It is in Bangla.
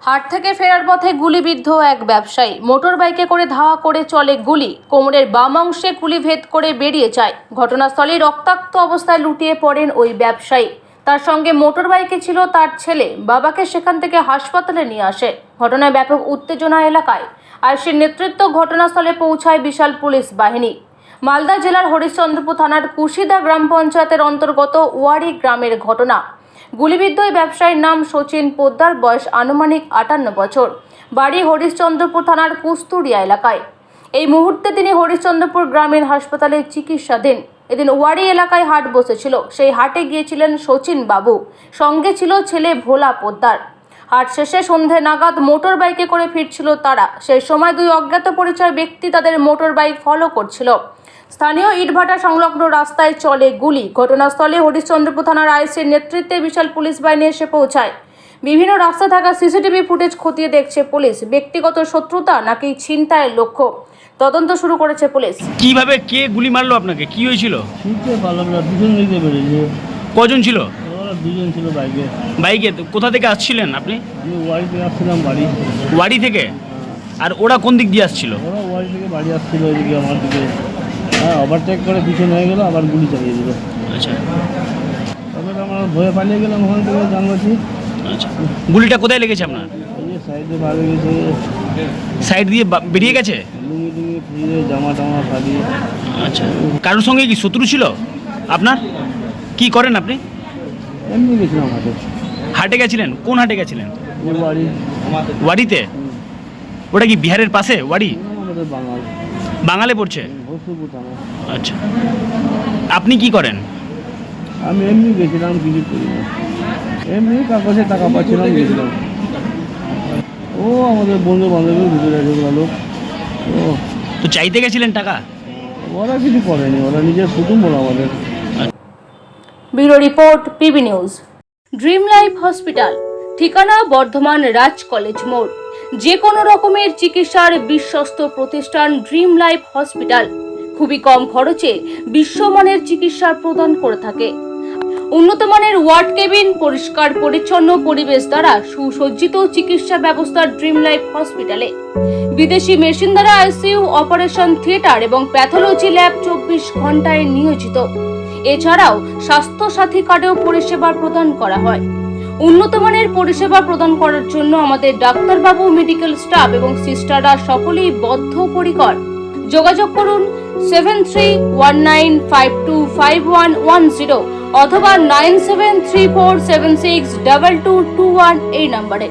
হাট থেকে ফেরার পথে গুলিবিদ্ধ এক ব্যবসায়ী। মোটর বাইকে করে ধাওয়া করে চলে গুলি, কোমরের বাম অংশে গুলি ভেদ করে বেরিয়ে যায়। ঘটনাস্থলে রক্তাক্ত অবস্থায় লুটিয়ে পড়েন ওই ব্যবসায়ী। তার সঙ্গে মোটর বাইকে ছিল তার ছেলে। বাবাকে সেখান থেকে হাসপাতালে নিয়ে আসে। ঘটনায় ব্যাপক উত্তেজনা এলাকায়। আইসির নেতৃত্ব ঘটনাস্থলে পৌঁছায় বিশাল পুলিশ বাহিনী। মালদা জেলার হরিশ্চন্দ্রপুর থানার কুশিদা গ্রাম পঞ্চায়েতের অন্তর্গত ওয়ারি গ্রামের ঘটনা। গুলিবিদ্ধ ওই ব্যবসায়ীর নাম শচীন পোদ্দার, বয়স আনুমানিক 58 বছর, বাড়ি হরিশ্চন্দ্রপুর থানার কুস্তুরিয়া এলাকায়। এই মুহূর্তে তিনি হরিশ্চন্দ্রপুর গ্রামীণ হাসপাতালে চিকিৎসাধীন। এদিন ওয়ারি এলাকায় হাট বসেছিল, সেই হাটে গিয়েছিলেন শচীন বাবু, সঙ্গে ছিল ছেলে ভোলা পোদ্দার। হাট শেষে সন্ধে নাগাদ মোটর বাইকে করে ফিরছিল তারা। সেই সময় দুই অজ্ঞাত পরিচয় ব্যক্তি তাদের মোটর বাইক ফলো করছিল। স্থানীয় ইটভাটা সংলগ্ন রাস্তায় চলে গুলি। ঘটনাস্থলে হরিশ্চন্দ্রপুর থানার আইসির নেতৃত্বে বিশাল পুলিশ বাহিনী এসে পৌঁছায়। বিভিন্ন রাস্তা থাকা সিসিটিভি ফুটেজ খতিয়ে দেখছে পুলিশ। ব্যক্তিগত শত্রুতা নাকি ছিনতাইয়ের লক্ষ্য, তদন্ত শুরু করেছে পুলিশ। কিভাবে কে গুলি মারলো আপনাকে, কি হয়েছিল? কজন ছিল? দুজন ছিল বাইকে। বাইকে কোথা থেকে আসছিলেন আপনি? আমি ওয়ারি থেকে আসছিলাম বাড়ি। ওয়ারি থেকে? আর ওরা কোন দিক দিয়ে আসছিল? ওরা ওয়ারি থেকে বাড়ি আসছিল ওইদিকে আমার দিকে। হ্যাঁ, ওভারটেক করে পিছনে হয়ে গেলো, আবার গুলি চালিয়ে দিল। আচ্ছা, তারপরে আমরা ভয়ে পালিয়ে গেলাম ওখান থেকে জানবাছি। আচ্ছা, গুলিটা কোথায় লেগেছে আপনার? এই যে সাইডে বার হয়ে গেছে, সাইড দিয়ে বেরিয়ে গেছে? লুঙ্গি টুঙ্গি ফিরে জামা টামা ফাড়িয়ে। আচ্ছা, কারোর সঙ্গে কি শত্রু ছিল আপনার? কি করেন আপনি? এমনি গেছিলাম হাটে। হাটে গেছিলেন? কোন হাটে গেছিলেন? ওই বাড়ি ওয়ারিতে? ওটা কি বিহারের পাশে ওয়ারি? আমাদের বাঙাল। বাঙালে পড়ছে? হরিশ্চন্দ্রপুর থানা। আচ্ছা, আপনি কি করেন? আমি এমনি গেছিলাম, কিছু করি না, এমনি কাগজে টাকা পাচ্ছিলাম, গেছিলাম। ও আমাদের বন্ধু বান্ধবের ভিতরে আছে লোক। ও তো চাইতে গেছিলেন টাকা? ওরা কিছু করেনি, ওরা নিজের কুটুম্ব আমাদের। Bureau report, PB news. Dream life hospital, ঠিকানা বর্ধমান রাজ কলেজ মোড়। যে কোনো রকমের চিকিৎসার বিশ্বস্ত প্রতিষ্ঠান ড্রিম লাইফ হসপিটাল খুবই কম খরচে বিশ্বমানের চিকিৎসা প্রদান করে থাকে। উন্নত মানের ওয়ার্ড কেবিন, পরিষ্কার পরিচ্ছন্ন পরিবেশ দ্বারা সুসজ্জিত চিকিৎসা ব্যবস্থা ড্রিম লাইফ হসপিটালে। বিদেশি মেশিন দ্বারা আইসিইউ, অপারেশন থিয়েটার এবং প্যাথোলজি ল্যাব 24 ঘন্টায় নিয়োজিত। এছাড়াও স্বাস্থ্য সাথী কার্ডেও পরিষেবা প্রদান করা হয়। উন্নত মানের পরিষেবা প্রদান করার জন্য আমাদের ডাক্তারবাবু, মেডিকেল স্টাফ এবং সিস্টাররা সকলেই বদ্ধপরিকর। যোগাযোগ করুন 7319525110 অথবা 9734762221 এই নম্বরে।